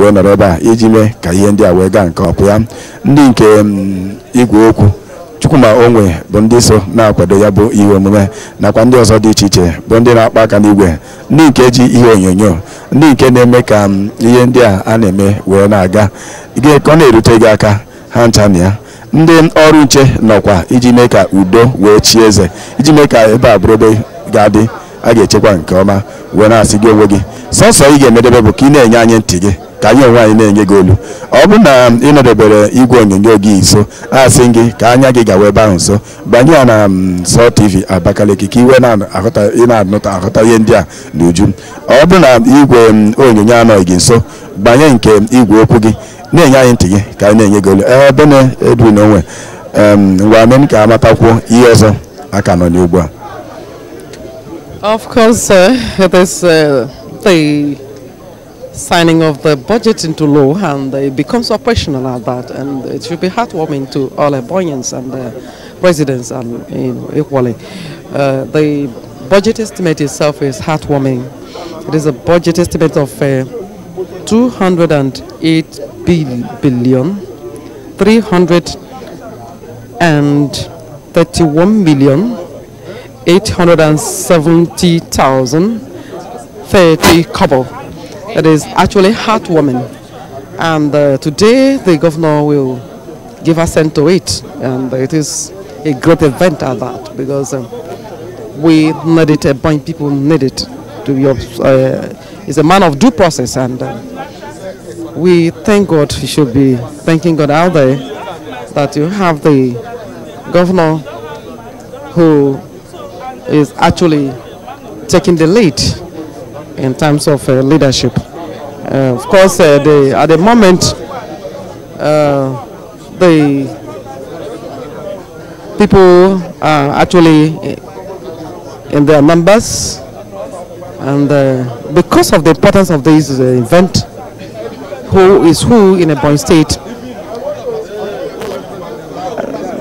wee nọrọ ebe a iji mee ka ihe ndị a wee gaa nke ọpụ ya. Ndị nke igwe okwu Chukwuma Onwe bụ ndị so na-akwado ya bụ ihe omume nakwa ndị ọzọ dị iche iche bụ ndị na-akpa aka n'igwe, ndị nke ji ihe onyonyo, ndị nke na-eme ka ihe ndị a na-eme wee na-aga ka ọ na-erute gị aka ha ncha na ya. Ndị ọrụ nche nọkwa iji mee ka udo wee chie eze, iji mee ka ebe a bụrụ ebe ga-adị a ga-echekwa nke ọma. Wee na-asị gị onwe gị sọsọ ị ga-emedebe bụ ka ị na-enye anyị ntị gị ka anyị onwe anyị na-enye gị olu. Ọ bụ na ị nọdebere igwe onyonyo gị nso, asị gị ka anya gị gawa ebe ahụ nso, banye ya na Sọ TV Abakaliki ka iwe na-ahụta ihe ndị a n'uju. Ọ bụ na igwe onyonyo anọghị gị nso, banye nke igwe okwu gị na-enye anyị ntị gị ka anyị na-enye gị olu. Ebe na-Edwin Onwe ngwa mee ka amatakwuo ihe ọzọ aka nọ n'ugbu a. Of course, it is the signing of the budget into law, and it becomes operational at that, and it should be heartwarming to all Ebonians and residents, and equally. The budget estimate itself is heartwarming. It is a budget estimate of 208 billion 331 million 870,030 kobo. It is actually heartwarming, and today the governor will give assent to it, and it is a great event at that, because we need it, people need it to be. He's a man of due process, and we thank God. He should be thanking God out there that you have the governor who is actually taking the lead in terms of leadership. Of course, at the moment, the people are actually in their numbers, and because of the importance of this event, who is who in Ebonyi State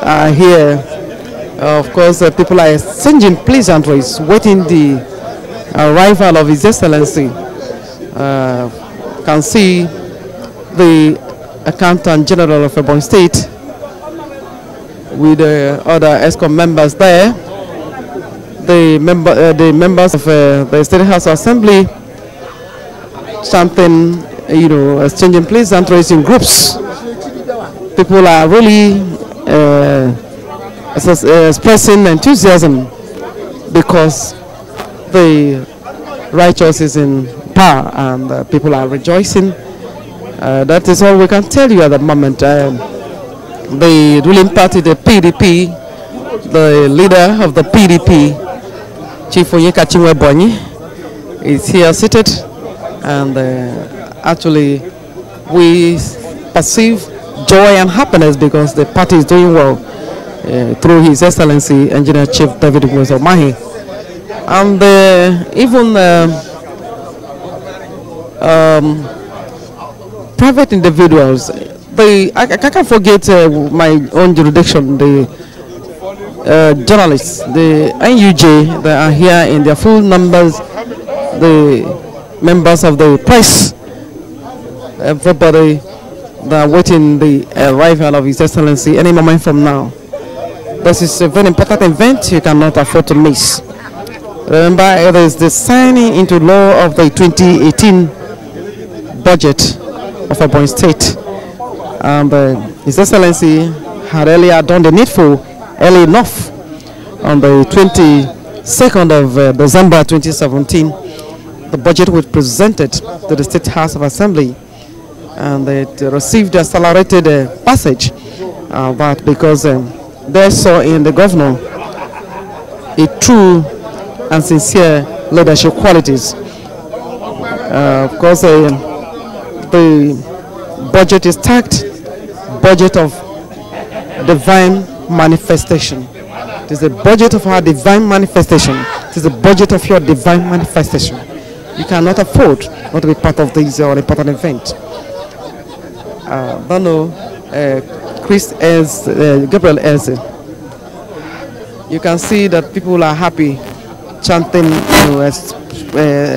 are here. Of course, people are exchanging pleasantries, waiting the arrival of His Excellency. Can see the Accountant General of Ebonyi State with other ESCOM members there. The members of the State House Assembly chanting, exchanging pleasantries in groups. People are really expressing enthusiasm because the righteous is in power, and people are rejoicing. That is all we can tell you at the moment. The ruling party, the PDP, the leader of the PDP, Chief Onyeka Chinwebonyi, is here seated, and actually we perceive joy and happiness because the party is doing well through His Excellency Engineer Chief David Umahi. And even private individuals, I can't forget my own jurisdiction, the journalists, the NUJ, that are here in their full numbers, the members of the press, everybody that are waiting the arrival of His Excellency any moment from now. This is a very important event you cannot afford to miss. Remember, it is the signing into law of the 2018 budget of Ebonyi State. And His Excellency had earlier done the needful early enough on the 22nd of December 2017. The budget was presented to the State House of Assembly, and it received accelerated passage. But because they saw in the governor a true and sincere leadership qualities. Of course, the budget is tagged budget of divine manifestation. It is the budget of our divine manifestation. It is the budget of your divine manifestation. You cannot afford not to be part of this important event. Gabriel Eze. You can see that people are happy, chanting,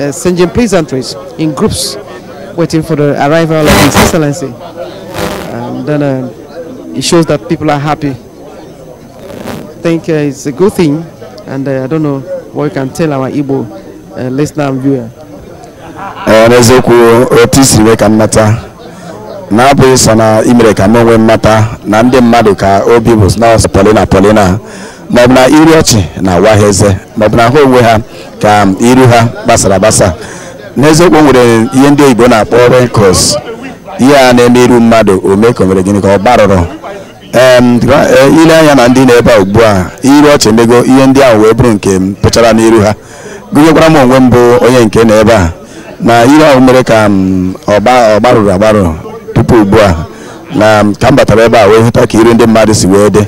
exchanging pleasantries in groups. waiting for the arrival of His Excellency. And then it shows that people are happy. I think it's a good thing, and I don't know what you can tell our Igbo listener and viewer. N'eziokwu otu isi wee ka mmata na-abụghị sọ na imere ka n'onwe mmata na ndị mmadụ ka obi bụ nọọsụ Paulina maọbụ na iri ọchị na-awa ha eze maọbụ na ha onwe ha ka iru ha gbasara agbasa. N'eziokwu nwere ihe ndị Igbo na-akpọ wrinkles, ihe a na-eme iru mmadụ ome ka o mere gịnị ka ọ gbarụrụ. Ile anya na ndị na-ebe a ugbu a iri ọchị emego ihe ndị ahụ wee bụrụ nke pụchara n'iru ha, gụnyekwara m onwe m bụ onye nke na ebe a na ire ahụ mere ka ọ gbarụrụ agbarụ tupu ugbu a na ka m batara ebe a wee hụta ka iru ndị mmadụ si wee dị,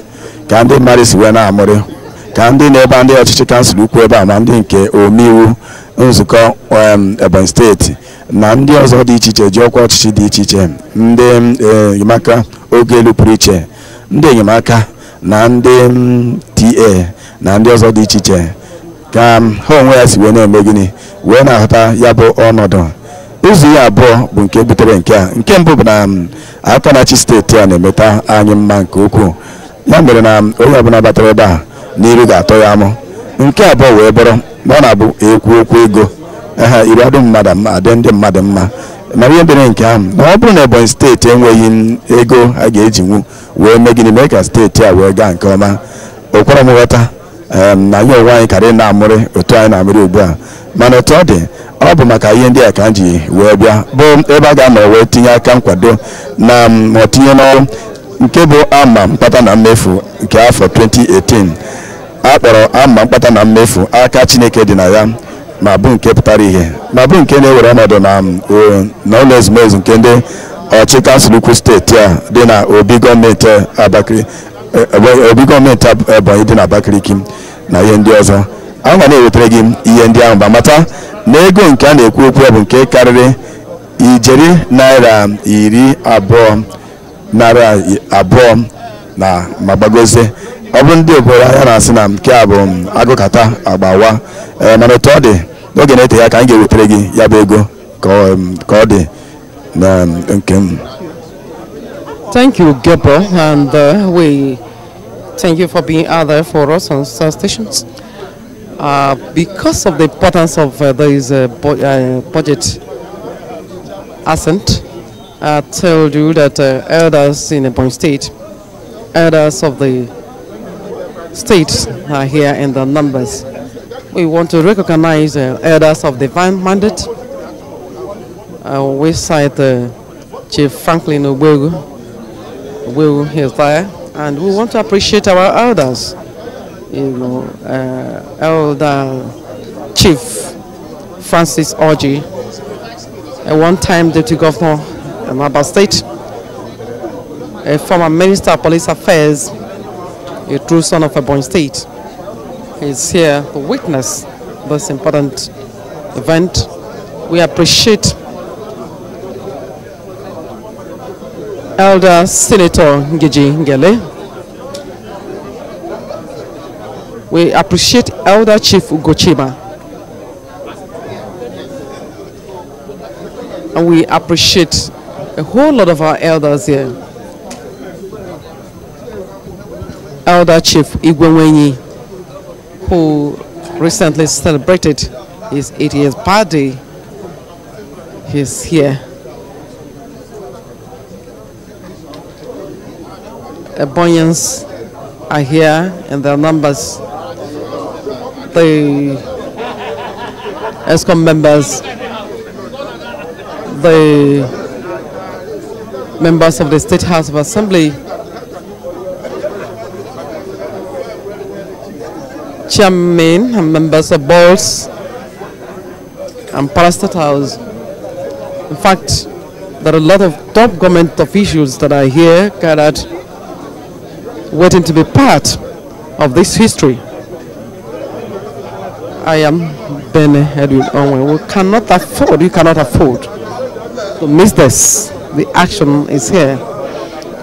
ka ndị mmadụ si wee na-amụrị, ka ndị na-ebe ndị ọchịchị kansụl ukwu ebe a ma ndị nke omeiwu nzukọ Ebonyi steeti na ndị ọzọ dị iche iche ji ọkwa ọchịchị dị iche iche, ndị enyemaka oge elu pụrụ iche, ndị enyemaka na ndị TA na ndị ọzọ dị iche iche ka ha onwe ya si wee na-eme gịnị wee na-ahụta ya bụ ọnọdụ. Ụzọ ya abụọ bụ nke butere nke a. Nke mbụ bụ na aka na-achị steeti a na-emeta anyị mma nke ukwuu, ya mere na onye ọbụla batara ebe a n'iru ga-atọ ya amụ. Nke abụọ wee bụrụ na ọ na-abụ ekwu okwu ego iri adụ mmadụ mma adị ndị mmadụ mma, mara ihe mere nke ahụ na ọ bụrụ na Ebonyi steeti enweghị ego a ga-ejinwu wee mee gịnị mee ka steeti a wee gaa nke ọma. Okwara m ghọta na anyị onwe anyị karịrị na-amụrị otu anyị na-amụrị ugbu a, mana otu ọ dị ọ bụ maka ihe ndị a ka m ji wee bịa bụ ebe a ga-anọ wee tinye aka nkwado na ma ọ tinye n'ọrụ nke bụ ama mkpata na mmefu nke afọ 2018 akpọrọ ama mkpata na mmefu aka Chineke dị na ya, ma bụ nke pụtara ihe ma bụ nke na-ewere ọnọdụ na ụlọ ezumezu nke ndị ọchị kansụl ukwu steeti a dị na obi gọọmenti Ebonyi dị na Abakaliki na ihe ndị ọzọ. A ga na-ewetara gị ihe ndị ahụ ma mata na ego nke a na-ekwu okwu bụ nke karịrị ijeri naira 20 na ma gbagozie. Ọ bụ ndị obodo ya na-asị na nke a bụ agụkata agbawa, mana otu ọ dị n'oge na-ete ya ka anyị ga-ewetara gị ya bụ ego ka ọ dị na nke m. Thank you, Gabriel, and we thank you for being out there for us on Star Stations. Because of the importance of this budget assent, I told you that elders in Ebonyi State, elders of the states are here in the numbers. We want to recognize elders of divine mandate. We cite Chief Franklin Obegu is there, and we want to appreciate our elders. Elder Chief Francis Orji, a one-time deputy governor in Ebbc State, a former minister of police affairs, a true son of Ebonyi State, is here to witness this important event. We appreciate Elder Senator Ngeji Ngele. We appreciate Elder Chief Ugochima. And we appreciate a whole lot of our elders here. Elder Chief Igwenwenyi, who recently celebrated his 80th birthday, he's here. Ebonians are here in their numbers. The ESCOM members, the members of the State House of Assembly, chairmen and members of boards and parastatals. In fact, there are a lot of top government officials that are here gathered, waiting to be part of this history. I am Ben Edwin Onwe. We cannot afford, you cannot afford to miss this. The action is here.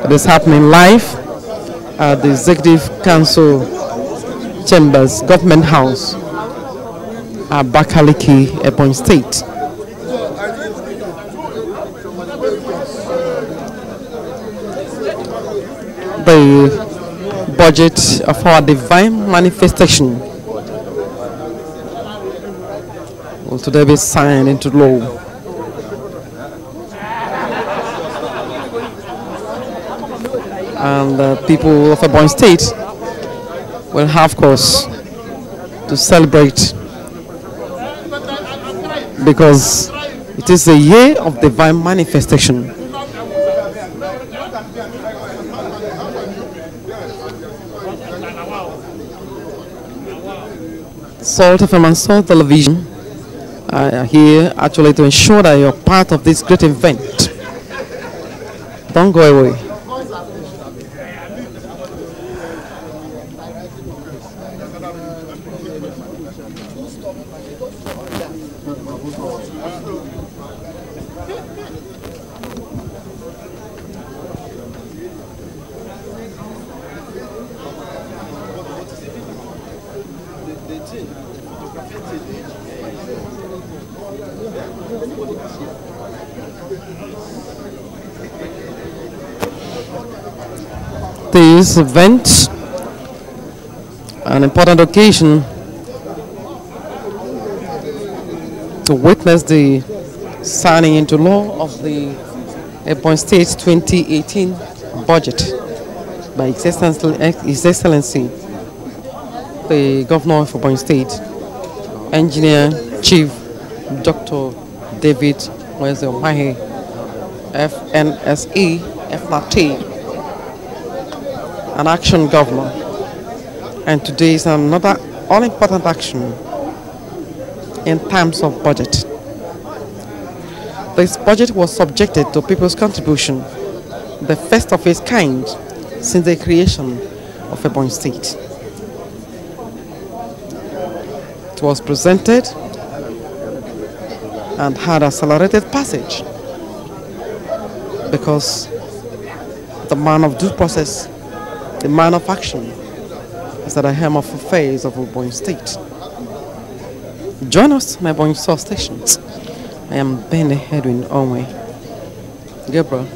It is happening live at the Executive Council Chambers, Government House, Abakaliki, Ebonyi State. the budget of our divine manifestation will today be signed into law. And the people of Ebonyi State will have cause to celebrate, because it is a year of divine manifestation. Salt FM and Salt Television are here actually to ensure that you're part of this great event. Don't go away. This event, an important occasion to witness the signing into law of the Ebonyi State 2018 budget by His Excellency, the Governor of Ebonyi State, Engineer Chief Dr. David Mahe, FNSE, FNAT, an action governor. And today is another all-important action in terms of budget. This budget was subjected to people's contribution, the first of its kind since the creation of Ebonyi State. It was presented and had accelerated passage because the man of due process, the man of action, is at the helm of affairs of Ebonyi State. Join us on Ebonyi Source stations. I am Ben Edwin Onwe. Gabriel.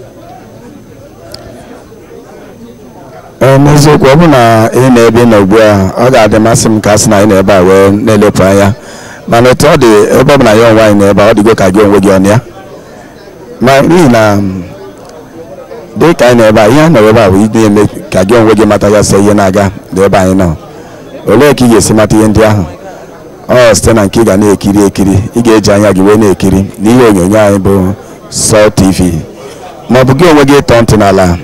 N'eziokwu, ọ bụ na ị na-ebe n'ugbu a, ọ ga-adị masị m ka asị na ị na-ebe a wee na-elepụ anya, mana otu ọ dị ebe ọ bụ na ya onwe anyị na-ebe, ọ dịgo ka gị onwe gị ọnụ ya. Ma n'ihi na dị ka anyị na-ebe a, ihe a nọrọ ebe a bụ ị na-eme ka gị onwe gị mata ya sị ihe na-aga n'ebe anyị nọ. Olee ka ị ga-esi mata ihe ndị ahụ? Ọ site na nke ị ga na-ekiri ekiri, ị ga-eji anya gị wee na-ekiri n'ihe onyonyo anyị bụ Salt TV, ma ọ bụ gị onwe gị tọọ ntị n'ala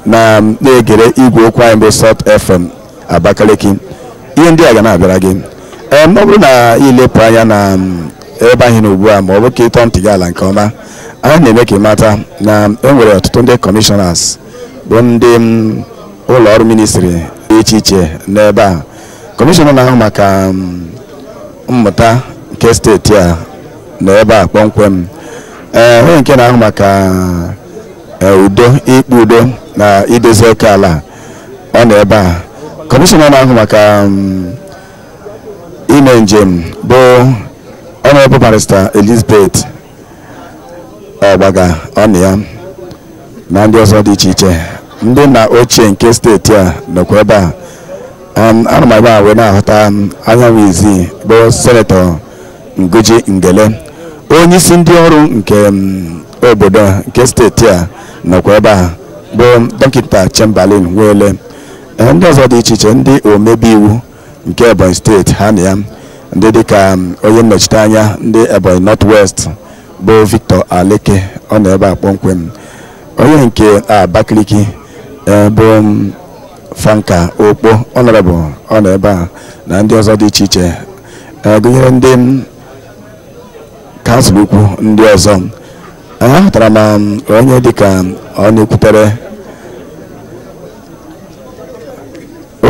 na-egere igwe okwu anyị bụ Salt FM Abakaliki. Ihe ndị a ga na-abịara gị. Ọ bụrụ na ilepụ anya na ebe anyị n'ugbu a, ma ọ bụ ka ịtọ ntị gị ala nke ọma, anyị na-eme ka ị mata na enwere ọtụtụ ndị kọmishọnas bụ ndị ụlọ ọrụ ministri dị iche iche n'ebe a. Kọmishọna na-ahụ maka mmụta nke steeti a n'ebe a kpọmkwem, onye nke na-ahụ maka udo, ikpe udo na idozi oke ala, ọ nọ ebe a. Kọmishọna na-ahụ maka ime njem bụ Honorable Barrister Elizabeth Ọgbaga, ọ nọ ya, na ndị ọzọ dị iche iche. Ndị na ochie nke steeti a nọkwa ebe a. Ana m ebe a wee na-ahụta anyanwụ izi bụ Senetọ Ngozi Ngele, onye isi ndị ọrụ nke obodo nke steeti a nọkwa ebe a bụ Dọkịta Chamberlain Nwele. Ndị ọzọ dị iche iche, ndị omebe iwu nke Ebonyi steeti ha na ya, ndị dịka onye nnọchite anya ndị Ebonyi North West bụ Victor Aleke, ọ nọ ebe a kpọmkwem. Onye nke Abakaliki bụ Franka Okpo Honorable, ọ nọ ebe a, na ndị ọzọ dị iche iche, gụnyere ndị kansụl ukwu ndị ọzọ. Ahụtara m onye dịka ọ na-ekwutere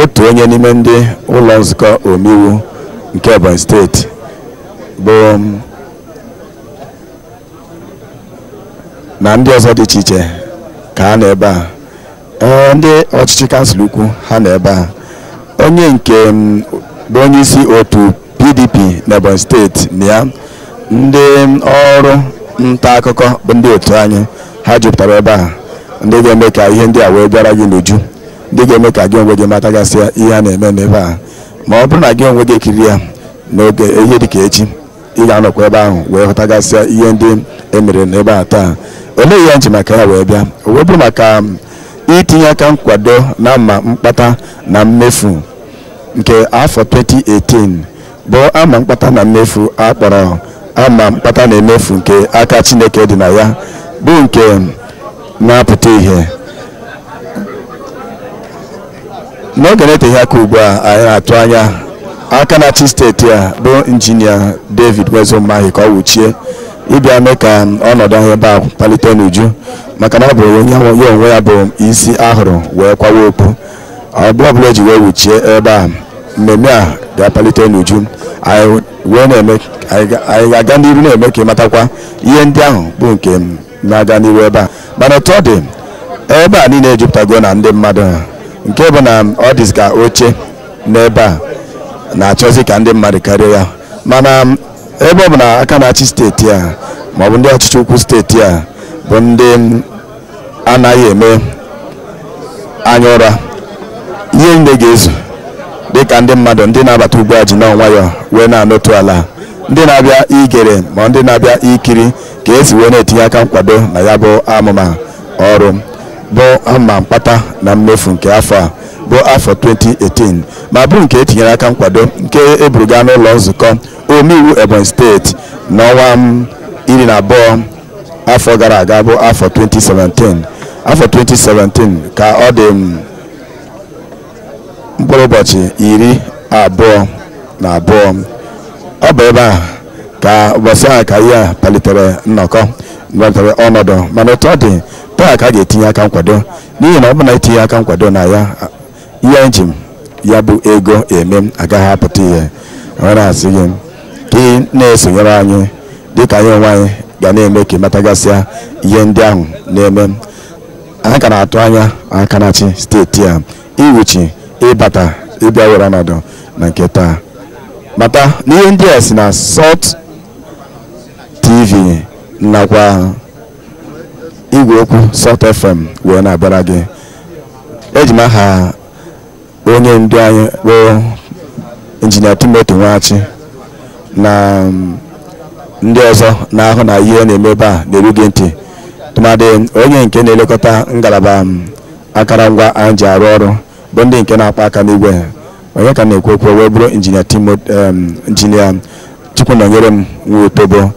otu onye n'ime ndị ụlọ nzukọ omeiwu nke Ebonyi steeti bụ na ndị ọzọ dị iche iche ka ha nọ ebe a. Ndị ọchịchị kansụl ukwu ha nọ ebe a. Onye nke bụ onye isi otu PDP na Ebonyi steeti na ya, ndị ọrụ nta akụkọ bụ ndị otu anyị, ha jupụtara ebe a, ndị ga-eme ka ihe ndị a wee bịara gị n'uju. ndị ga-eme ka gị onwe gị matagasịa ihe a na-eme n'ebe a. Ma ọ bụrụ na gị onwe gị ekiri ya n'oge ihe dịka echi, ị ga-anọkwa ebe ahụ wee hụtagasịa ihe ndị emere n'ebe a taa. Olee ihe nji maka ya wee bịa? O wee bụrụ maka itinye aka nkwado na mma mkpata na mmefu nke afọ 2018 bụ ama mkpata na mmefu akpọrọ ama mkpata na emefu nke aka Chineke dị na ya, bụ nke na-apụta ihe n'oge na-eteghị aka ugbu a. Anyị na-atụ anya aka na-achị steeti a bụ injinia David Wezomahi ka ọ wuchie ịbịa mee ka ọnọdụ ahụ ebe a palite n'uju, maka na ọ bụ onye onwe ya bụ isi ahụrụ wee kwawa okpu. Ọ bụ ọbụla eji wee wuchie ebe a, mmemme a ga-apalite n'uju. Anyị ga-aga n'iru na-eme ka ịmatakwa ihe ndị ahụ bụ nke na-aga n'iru ebe a. Mana otu ọ dị, ebe a niile ejupụtago na ndị mmadụ, nke bụ na ọ dịzị ka oche n'ebe a na-achọzi ka ndị mmadụ karịa ya. Mana ebe ọ bụ na aka na-achị steeti a ma ọ bụ ndị ọchịchị ukwu steeti a bụ ndị anaghị eme anya ụra, ihe ndị ga-ezu dịka ndị mmadụ ndị na-abata ugbu a ji n'ọnwa ya wee na-anọtụ ala, ndị na-abịa igere ma ndị na-abịa ikiri ka esi wee na-etinye aka nkwado na ya bụ amụma ọrụ bụ ama mkpata na mmefu nke afọ a bụ afọ 2018, ma bụrụ nke etinyere aka nkwado nke eburuga n'ụlọ nzukọ omeiwu Ebonyi steeti n'ọnwa 12 afọ gara aga bụ afọ 2017. Afọ 2017 ka ọ dị mkpụrụ ụbọchị 22. Ọ bụ ebe a ka ụbọchị ahụ ka ihe a palitere nnọkọ nọtere ọnọdụ. Mana otu ọ dị taa ka a ga-etinye aka nkwado, n'ihi na ọ bụ na itinye aka nkwado na ya, ihe njem ya bụ ego eme agaghị apụta ihe. Nwere asị gị ka ị na-esonyere anyị dịka anyị onwe anyị ga na-eme ka ịmatagasịa ihe ndị ahụ na-eme. Anyị ka na-atụ anya aka na-achị steeti a iwuchi ịbata ịbịa were ọnọdụ na nke taa. Mata na ihe ndị a si na Salt TV nakwa igwe okwu Salt FM wee na-abịara gị. Eji m aha onye ndu anyị bụ injinia Timothy Nwachi na ndị ọzọ na-ahụ na ihe na-eme ebe a na-erughị ntị, tụmadị onye nke na-elekọta ngalaba akụrụngwa anyị ji arụ ọrụ bụ ndị nke na-akpa aka n'igwe. Onye ka na-ekwu okwu wee bụrụ injinia Chukwunọnyere m Nwotobo.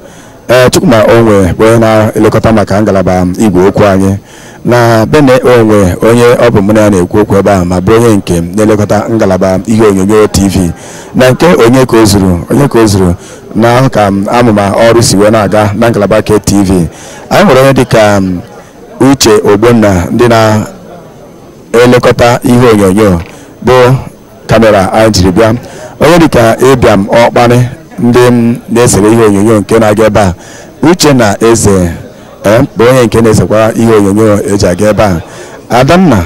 Chukwuma Onwe bụ onye na-elekọta maka ngalaba igwe okwu anyị. Na bene onwe onye ọ bụ mụ na ya na-ekwu okwu ebe a, ma bụ onye nke na-elekọta ngalaba ihe onyonyo TV na nke onye ka o zuru na ka amụma ọrụ si wee na-aga na ngalaba KTV. Anyị nwere onye dịka Uche Ogbonna ndị na-elekọta ihe onyonyo bụ kamera anyị jiri bịa. Onye dịka Ịbịam Ọkparị ndị na-esere ihe onyonyo nke na-aga ebe a. Uche na Eze bụ onye nke na-esekwa ihe onyonyo eji aga ebe a. Adanna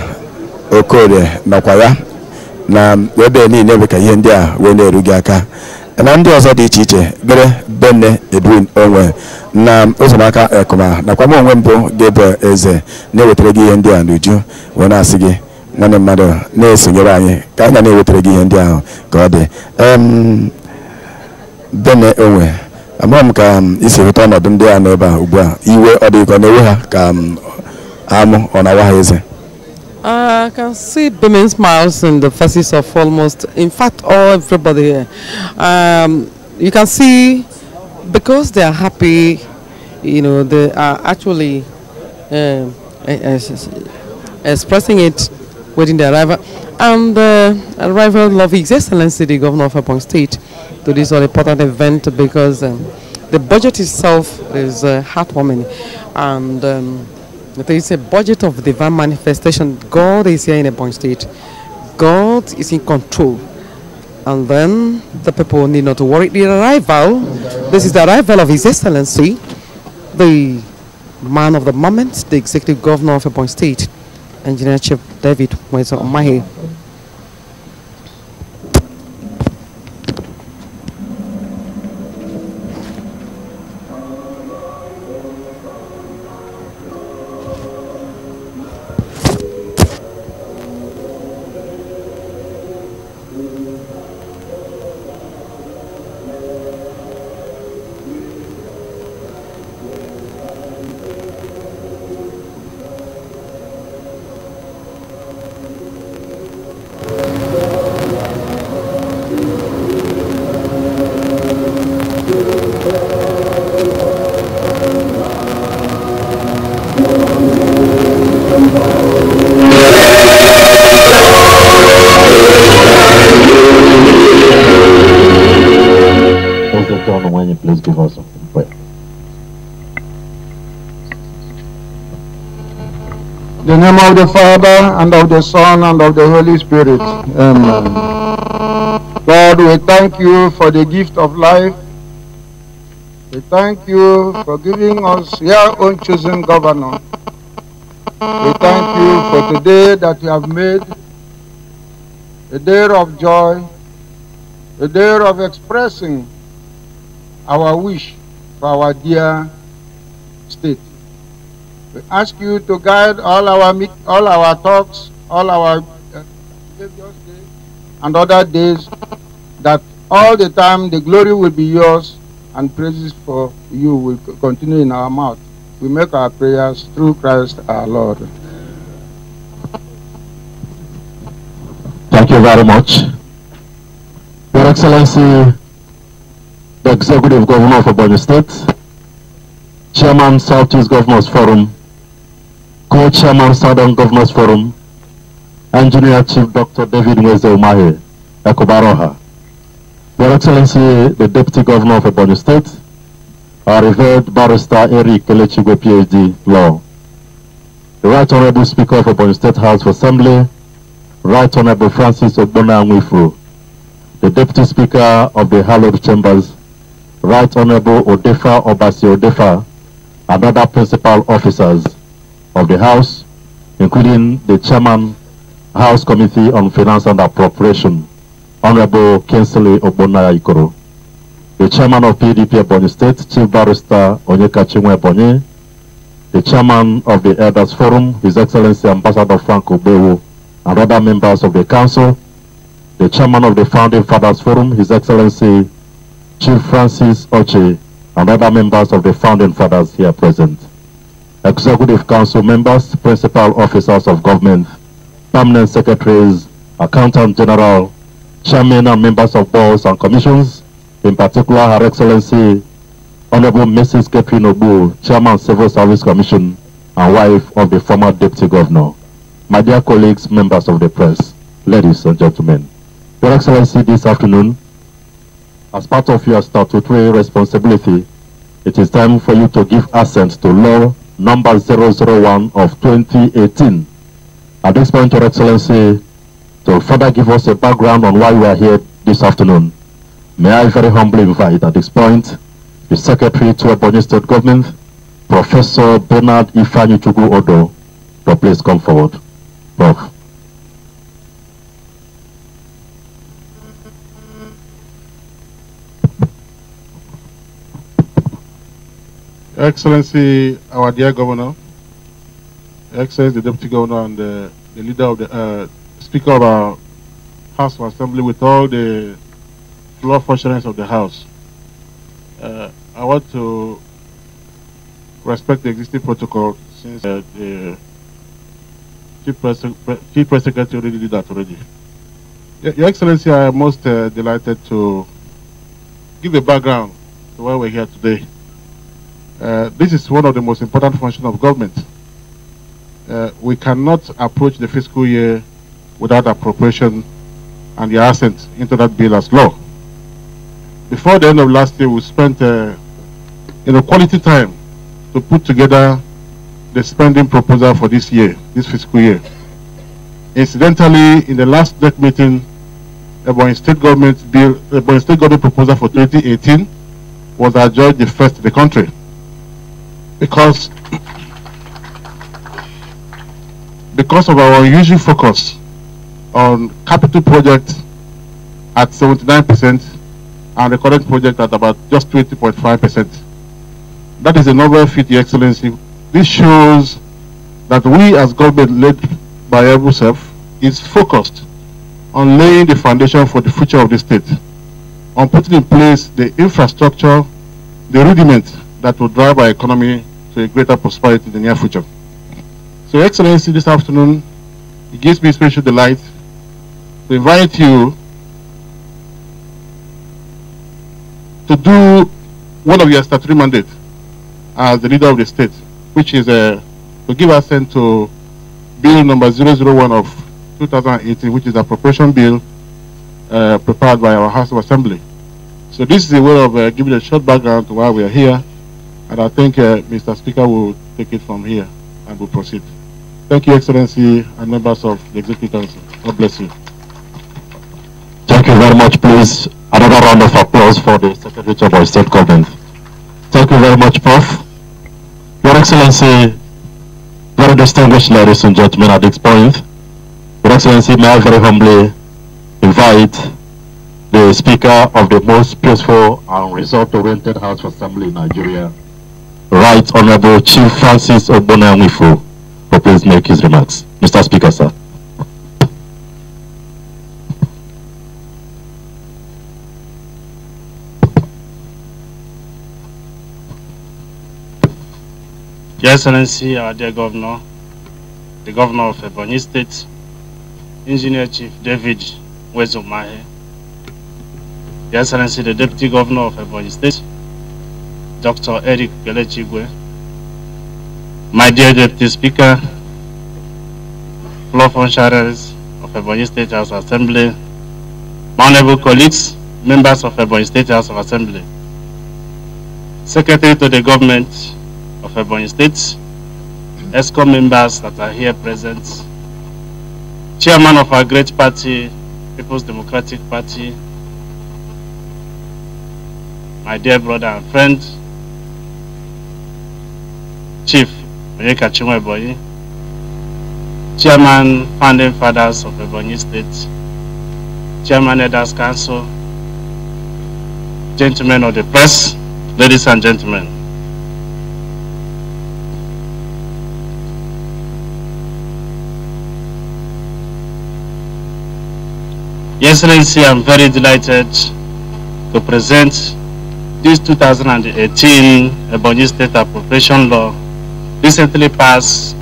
Okorie nọkwa ya na ebe niile bụ ka ihe ndị a wee na-eru gị aka, na ndị ọzọ dị iche iche gere Benne Edwin Onwe na Ụzọmaka Ekuma nakwa m onwe mbụ Gabriel Eze na-ewetara gị ihe ndị a n'uju wee na-asị gị nwanne mmadụ na-esonyere anyị ka anyị na-ewetara gị ihe ndị ahụ ka ọ dị. Benne Onwe, amaghị m ka isi hụta ọnọdụ ndị a n'ebe a ugbu a, iwe ọ dị ka na-ewe ha ka amụ ọ na-awa ha eze? I can see beaming smiles in the faces of almost, in fact, everybody here. You can see, because they are happy, you know, they are actually expressing it within the arrival. And the arrival of His Excellency, the Governor of Ebonyi State, to this all important event, because the budget itself is heartwarming, and there is a budget of divine manifestation. God is here in Ebonyi State. God is in control. And then the people need not to worry. The arrival, this is the arrival of His Excellency, the man of the moment, the Executive Governor of Ebonyi State, Engineer Chief David Wezomahi. please give us a prayer. In the name of the Father, and of the Son, and of the Holy Spirit. Amen. Lord, we thank you for the gift of life. We thank you for giving us your own chosen governor. We thank you for today that you have made a day of joy, a day of expressing our wish for our dear state. We ask you to guide all our talks, all our previous days and other days, that all the time the glory will be yours and praises for you will continue in our mouth. We make our prayers through Christ our Lord. Thank you very much. Your Excellency, the Executive Governor of Ebonyi State, Chairman Southeast Governors Forum, Co-Chairman Southern Governors Forum, Engineer Chief Dr. David Nweze Umahi, Ekobaroha. Your Excellency, the Deputy Governor of Ebonyi State, our revered Barrister Eric Kelechigwe, PhD, Law. The Right Honorable Speaker of Ebonyi State House of Assembly, Right Honorable Francis Ogbonna Nwifuru, the Deputy Speaker of the Hallowed Chambers, Right Honorable Odefa Obasi Odefa, and other principal officers of the House, including the Chairman, House Committee on Finance and Appropriation, Honorable Kinsley Ogbonna Ikoro, the Chairman of PDP Ebonyi State, Chief Barrister Onyekachinwe Ebonyi, the Chairman of the Elders Forum, His Excellency Ambassador Frank Obewo, and other members of the Council, the Chairman of the Founding Fathers Forum, His Excellency Chief Francis Oche, and other members of the Founding Fathers here present, Executive Council members, principal officers of government, permanent secretaries, Accountant General, Chairmen and members of boards and commissions, in particular Her Excellency Honorable Mrs. Catherine Obu, Chairman Civil Service Commission and wife of the former Deputy Governor. My dear colleagues, members of the press, ladies and gentlemen, Your Excellency, this afternoon, as part of your statutory responsibility, it is time for you to give assent to Law Number 001 of 2018. At this point, Your Excellency, to further give us a background on why we are here this afternoon, may I very humbly invite at this point the Secretary to Ebonyi State Government, Professor Bernard Ifeanyi Chukwu Odo, to please come forward. Prof. Your Excellency, our dear Governor, Your Excellency, the Deputy Governor, and the leader of the Speaker of our House of Assembly, with all the floor functionaries of the House, I want to respect the existing protocol since the Chief Press Secretary already did that already. Your Excellency, I am most delighted to give a background to why we're here today. This is one of the most important functions of government. We cannot approach the fiscal year without appropriation and the assent into that bill as law. Before the end of last year, we spent quality time to put together the spending proposal for this year, this fiscal year. Incidentally, in the last debt meeting, Ebonyi State Government proposal for 2018 was adjudged the first in the country, because of our unusual focus on capital projects at 79% and the current project at about just 20.5%. That is a novel feat, Your Excellency. This shows that we as government led by Ebbc is focused on laying the foundation for the future of the state, on putting in place the infrastructure, the rudiment that will drive our economy to a greater prosperity in the near future. So, Your Excellency, this afternoon, it gives me special delight to invite you to do one of your statutory mandates as the leader of the state, which is to give assent to Bill number 001 of 2018, which is the appropriation bill prepared by our House of Assembly. So this is a way of giving a short background to why we are here, and I think Mr. Speaker will take it from here and will proceed. Thank you, Excellency, and members of the Executive Council. God bless you. Thank you very much. Please, another round of applause for the Secretary of our State Government. Thank you very much, Prof. Your Excellency, very distinguished ladies and gentlemen, at this point, Your Excellency, may I very humbly invite the Speaker of the most peaceful and result-oriented House of Assembly in Nigeria, Right Honorable Chief Francis Ogbonna-Nwifo, to please make his remarks. Mr. Speaker, sir. Your Excellency, our dear Governor, the Governor of Ebonyi State, Engineer Chief David Wezumahe, Your Excellency, the Deputy Governor of Ebonyi State, Dr. Eric Gelechigwe, my dear Deputy Speaker, floor functionaries of Ebonyi State House of Assembly, my honorable colleagues, members of Ebonyi State House of Assembly, Secretary to the Government of Ebonyi State, ESCOM members that are here present, Chairman of our great party, People's Democratic Party, my dear brother and friend, Chief Onyeka Chinwe-Ebonyi, Chairman Founding Fathers of Ebonyi State, Chairman Elders Council, gentlemen of the press, ladies and gentlemen. Your Excellency, I'm very delighted to present this 2018 Ebonyi State Appropriation Law, recently passed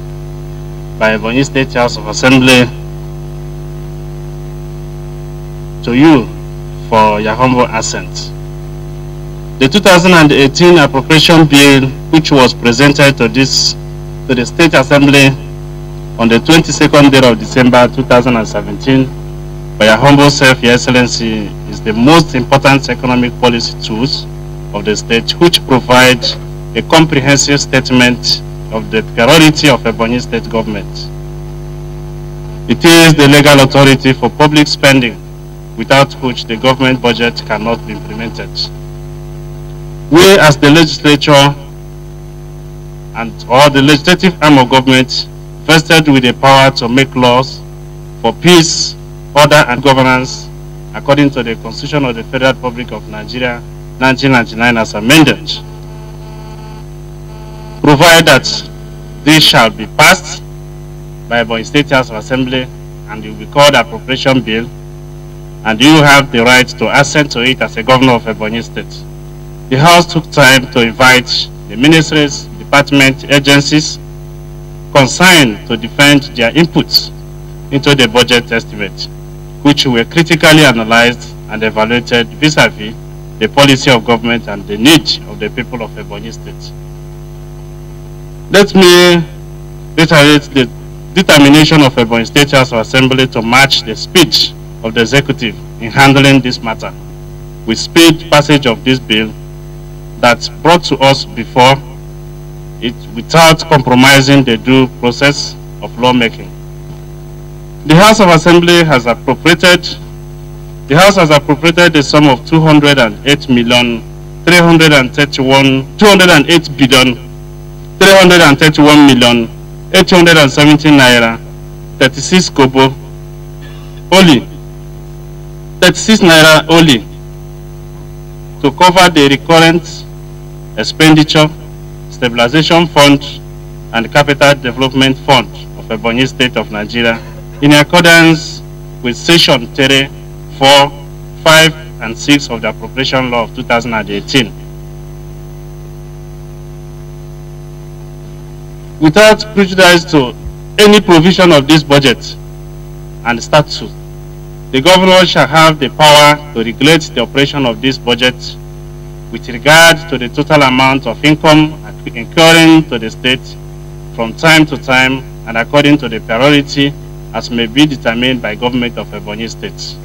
by Ebonyi State House of Assembly, to you for your humble assent. The 2018 Appropriation Bill, which was presented to the State Assembly on the 22nd day of December 2017, by your humble self, Your Excellency, is the most important economic policy tools of the state, which provide a comprehensive statement of the priority of Ebonyi State Government. It is the legal authority for public spending, without which the government budget cannot be implemented. We, as the legislature or the legislative arm of government, vested with the power to make laws for peace, order and governance according to the Constitution of the Federal Republic of Nigeria 1999 as amended, provide that this shall be passed by Ebonyi State House of Assembly and it will be called Appropriation Bill, and you have the right to assent to it as a governor of Ebonyi State. The House took time to invite the ministries, departments, agencies concerned to defend their inputs into the budget estimate, which were critically analyzed and evaluated vis-a-vis the policy of government and the need of the people of Ebonyi State. Let me reiterate the determination of Ebonyi State House of Assembly to match the speed of the executive in handling this matter with speed passage of this bill that brought to us before it without compromising the due process of lawmaking. The House of Assembly has appropriated the sum of 208,331,817 naira 36 kobo only, 36 naira only, to cover the recurrent expenditure, stabilization fund and capital development fund of Ebonyi State of Nigeria, in accordance with Section 3, 4, 5, and 6 of the Appropriation Law of 2018. Without prejudice to any provision of this budget and statute, the governor shall have the power to regulate the operation of this budget with regard to the total amount of income incurring to the state from time to time and according to the priority as may be determined by government of Ebonyi State.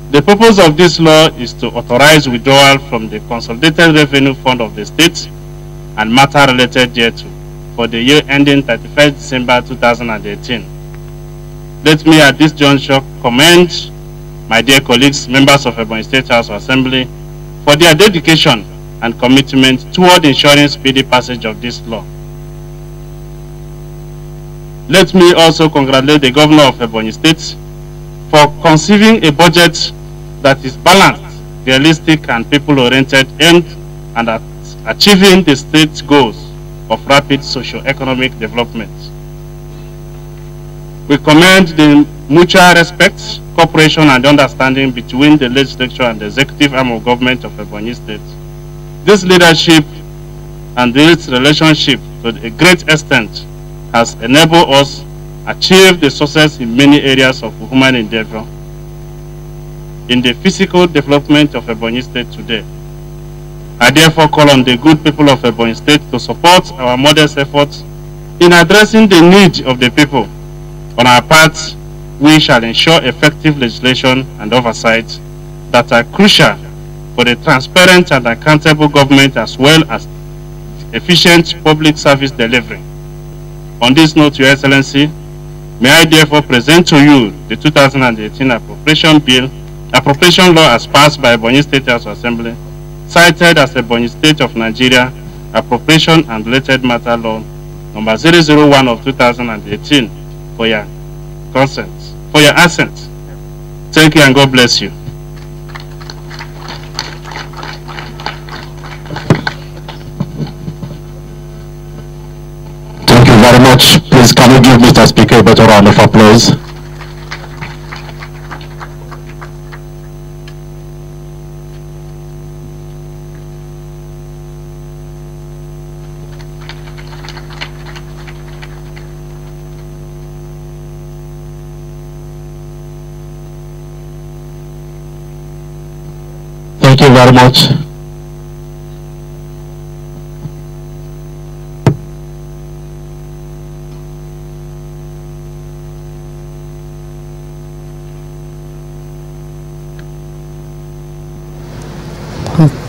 The purpose of this law is to authorize withdrawal from the Consolidated Revenue Fund of the state and matter related thereto for the year ending 31st December 2018. Let me at this juncture commend my dear colleagues, members of Ebbc State House of Assembly, for their dedication and commitment toward ensuring speedy passage of this law. Let me also congratulate the Governor of Ebbc State for conceiving a budget that is balanced, realistic, and people-oriented, aimed at achieving the state's goals of rapid socio-economic development. We commend the mutual respect, cooperation, and understanding between the legislature and the executive arm of government of Ebbc State. This leadership and this relationship to a great extent has enabled us achieve the success in many areas of human endeavor in the physical development of Ebbc State today. I therefore call on the good people of Ebbc State to support our modest efforts in addressing the need of the people. On our part, we shall ensure effective legislation and oversight that are crucial for the transparent and accountable government as well as efficient public service delivery. On this note, Your Excellency, may I therefore present to you the 2018 appropriation law as passed by Ebbc State House of Assembly, cited as Ebbc State of Nigeria Appropriation and Related Matter Law number 001 of 2018 for your consent, for your assent. Thank you and God bless you. Thank you very much. Please, can you give Mr. Speaker a better round of applause? Thank you very much.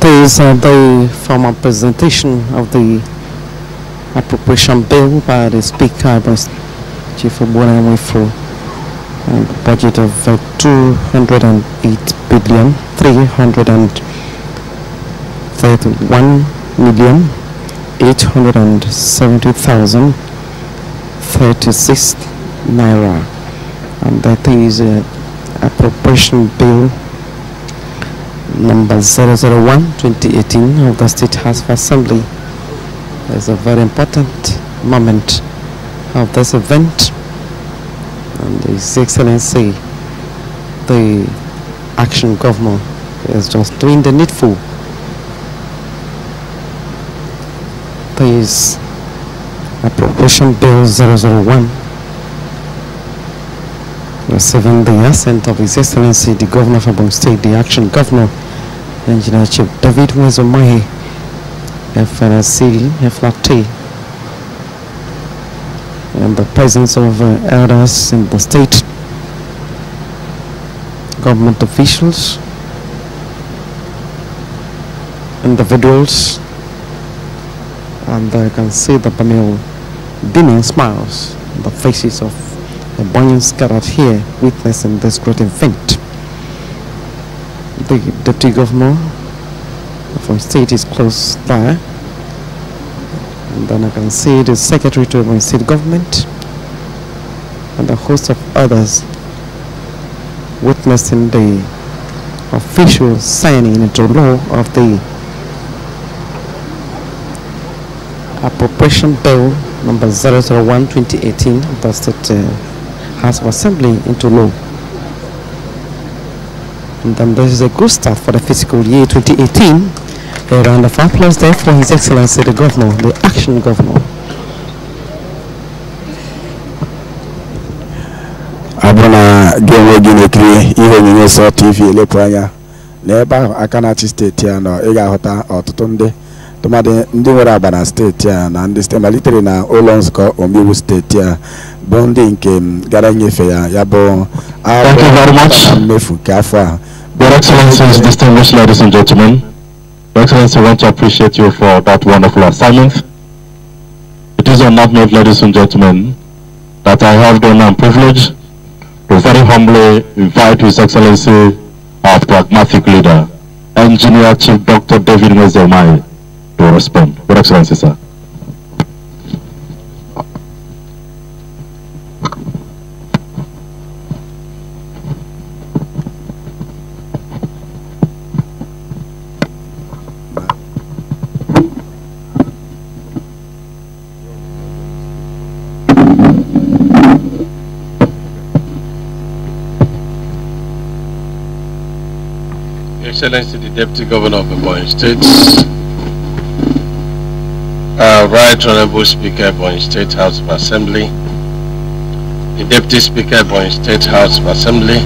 These are the formal presentation of the appropriation bill by the Speaker, Chief Obuana for a budget of 208,331,870,036 naira, and that is appropriation bill number 001/2018 of the State House of Assembly. It's a very important moment of this event, and His Excellency, the Action Governor, is just doing the needful. There is appropriation bill 001 receiving the assent of His Excellency the Governor of Ebbc State, the Action Governor, Engineer Chief David Wezomahi, FNC, FLAT, and the presence of elders in the state, government officials, individuals, and I can see the beaming smiles on the faces of the Ebonians gathered here witnessing this great event. The Deputy Governor of the state is close there, and then I can see the Secretary to the State Government and a host of others witnessing the official signing into law of the appropriation bill number 001/2018 of the State House of Assembly into law. And then this is a good start for the fiscal year 2018. A round of applause there for His Excellency the Governor, the Action Governor. Abuna genwe ginekiri ihe nyinye so TV elepu anya na ebe ahụ aka na-achị steeti ya nọ ị ga-ahụta ọtụtụ ndị tụmadị ndị nwere agba na steeti a na ndị steeti malitere na ụlọ nzukọ omeiwu steeti a bụ ndị nke gara nyefe ya bụ akwụkwọ mmefu nke afọ a Your Excellencies, distinguished ladies and gentlemen, Your Excellency, I want to appreciate you for that wonderful assignment. It is on that note, ladies and gentlemen, that I have the honor and privilege to very humbly invite His Excellency, our pragmatic leader, Engineer Chief Dr. David Mwezemai, to respond. Your Excellency, sir. Excellency, the Deputy Governor of Ebonyi State, Right Honorable Speaker, Ebonyi State House of Assembly, the Deputy Speaker, Ebonyi State House of Assembly,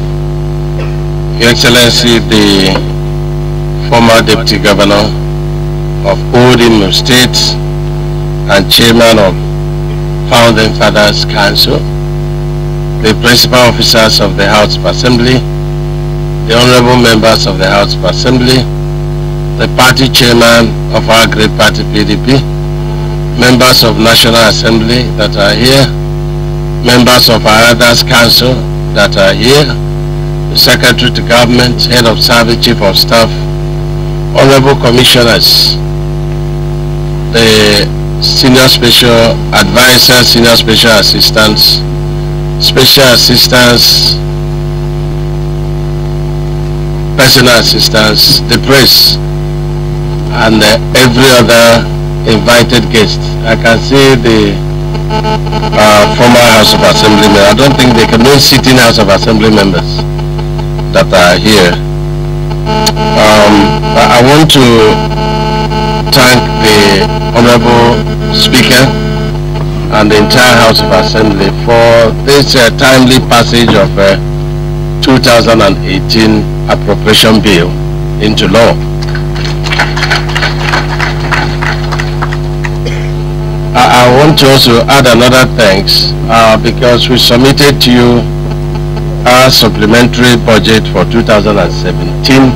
Your Excellency, the former Deputy Governor of Old Imo State and Chairman of Founding Fathers Council, the Principal Officers of the House of Assembly, the honorable members of the House of Assembly, the party chairman of our great party PDP, members of National Assembly that are here, members of our Elders Council that are here, the Secretary to Government, Head of Service, Chief of Staff, honorable commissioners, the Senior Special Advisors, Senior Special Assistants, Special Assistants, personal assistants, the press, and every other invited guest. I can see the former House of Assembly members. I don't think they can be sitting House of Assembly members that are here. I want to thank the Honorable Speaker and the entire House of Assembly for this timely passage of 2018 appropriation bill into law. I want to also add another thanks because we submitted to you our supplementary budget for 2017,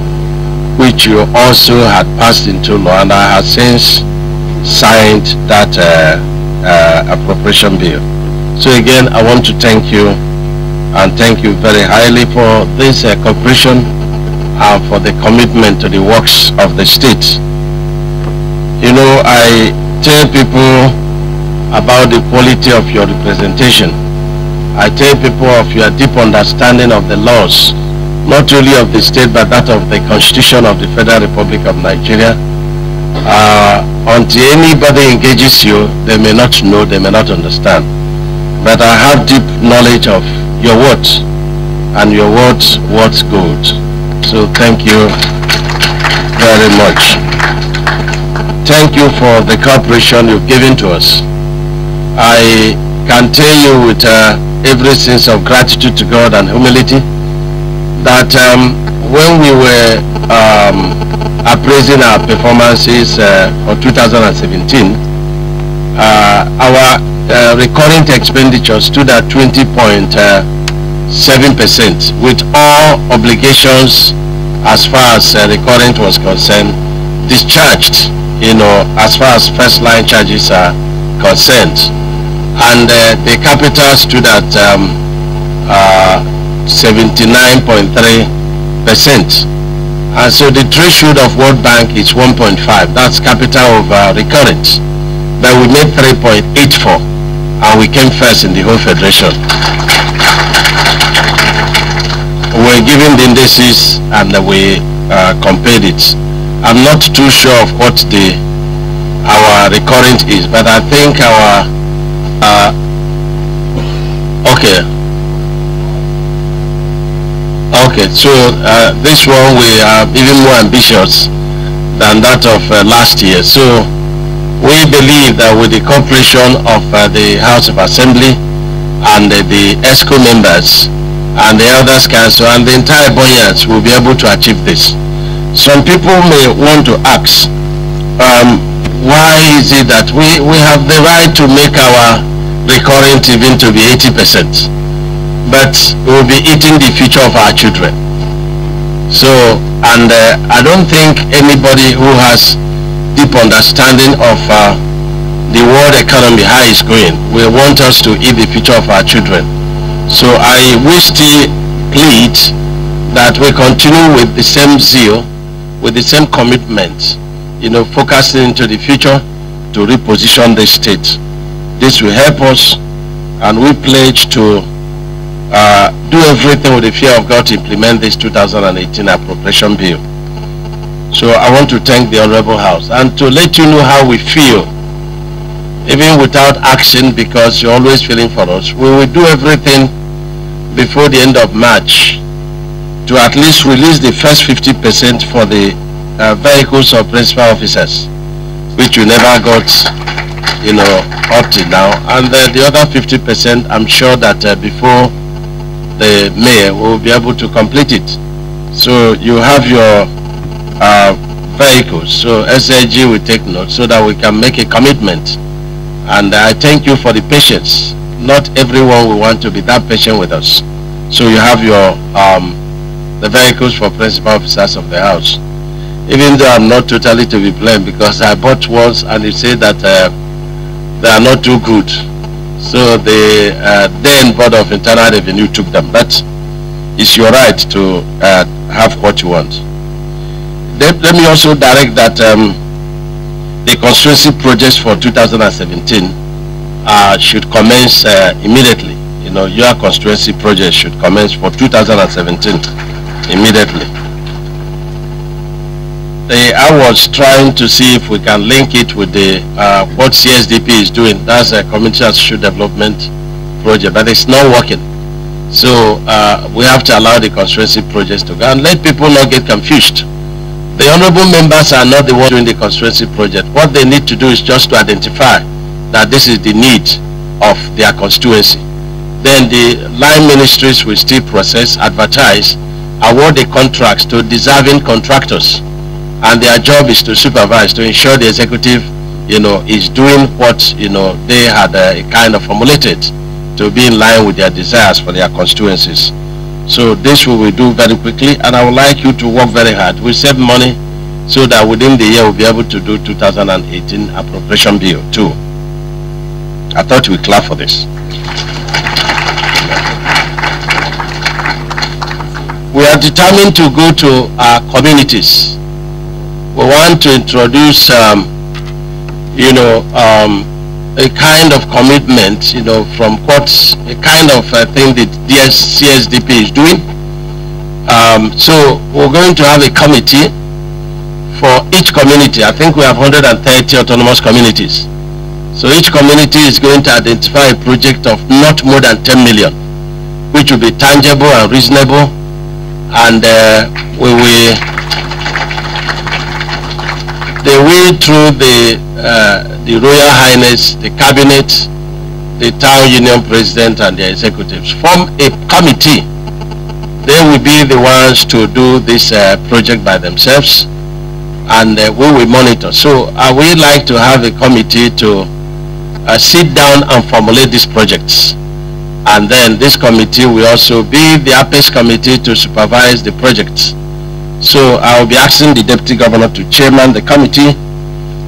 which you also had passed into law, and I have since signed that appropriation bill. So again, I want to thank you, and thank you very highly for this cooperation and for the commitment to the works of the state. You know, I tell people about the quality of your representation. I tell people of your deep understanding of the laws, not only of the state but that of the Constitution of the Federal Republic of Nigeria. Until anybody engages you, they may not know, they may not understand. But I have deep knowledge of your words, and your words good. So thank you very much. Thank you for the cooperation you've given to us. I can tell you with every sense of gratitude to God and humility that when we were appraising our performances for 2017, our recurrent expenditure stood at 20.7%, with all obligations as far as recurrent was concerned discharged, you know, as far as first line charges are concerned. And the capital stood at 79.3%. And so the threshold of World Bank is 1.5. That's capital over recurrent. But we made 3.84, and we came first in the whole federation. We were given the indices and we compared it. I'm not too sure of what our recurrent is, but I think our okay, so this one we are even more ambitious than that of last year. So we believe that with the cooperation of the House of Assembly and the ESCO members and the Elders Council and the entire Ebonyians, will be able to achieve this. Some people may want to ask, why is it that we have the right to make our recurrent even to be 80%, but we will be eating the future of our children? So, and I don't think anybody who has deep understanding of the world economy, how it's going, will want us to eat the future of our children. So I wish to plead that we continue with the same zeal, with the same commitment, focusing into the future to reposition the state. This will help us, and we pledge to do everything with the fear of God to implement this 2018 appropriation bill. So I want to thank the Honorable House and to let you know how we feel, even without action, because you're always feeling for us. We will do everything before the end of March to at least release the first 50% for the vehicles of principal officers, which we never got, up to now. And the other 50%, I'm sure that before the mayor will be able to complete it. So you have your vehicles. So SIG will take note so that we can make a commitment. And I thank you for the patience. Not everyone will want to be that patient with us. So you have your the vehicles for principal officers of the house. Even though I'm not totally to be blamed, because I bought ones and it said that they are not too good. So the then Board of Internal Revenue took them. But it's your right to have what you want. Let me also direct that the constituency projects for 2017 should commence immediately. Your constituency project should commence for 2017 immediately. I was trying to see if we can link it with the what CSDP is doing. That's a community and social development project, but it's not working. So we have to allow the constituency projects to go and let people not get confused. The honorable members are not the ones doing the constituency project. What they need to do is just to identify that this is the need of their constituency. Then the line ministries will still process, advertise, award the contracts to deserving contractors. And their job is to supervise, to ensure the executive, is doing what, they had kind of formulated to be in line with their desires for their constituencies. So this we will do very quickly, and I would like you to work very hard. We save money so that within the year we'll be able to do 2018 appropriation bill too. I thought we'd clap for this. We are determined to go to our communities. We want to introduce, a kind of commitment, from what a kind of thing that CSDP is doing. So we're going to have a committee for each community. I think we have 130 autonomous communities. So each community is going to identify a project of not more than 10 million, which will be tangible and reasonable, and we will. They will, through the Royal Highness, the Cabinet, the Town Union President and their executives, form a committee. They will be the ones to do this project by themselves, and we will monitor. So I would like to have a committee to sit down and formulate these projects. And then this committee will also be the Apex committee to supervise the projects. So I will be asking the Deputy Governor to chairman the committee,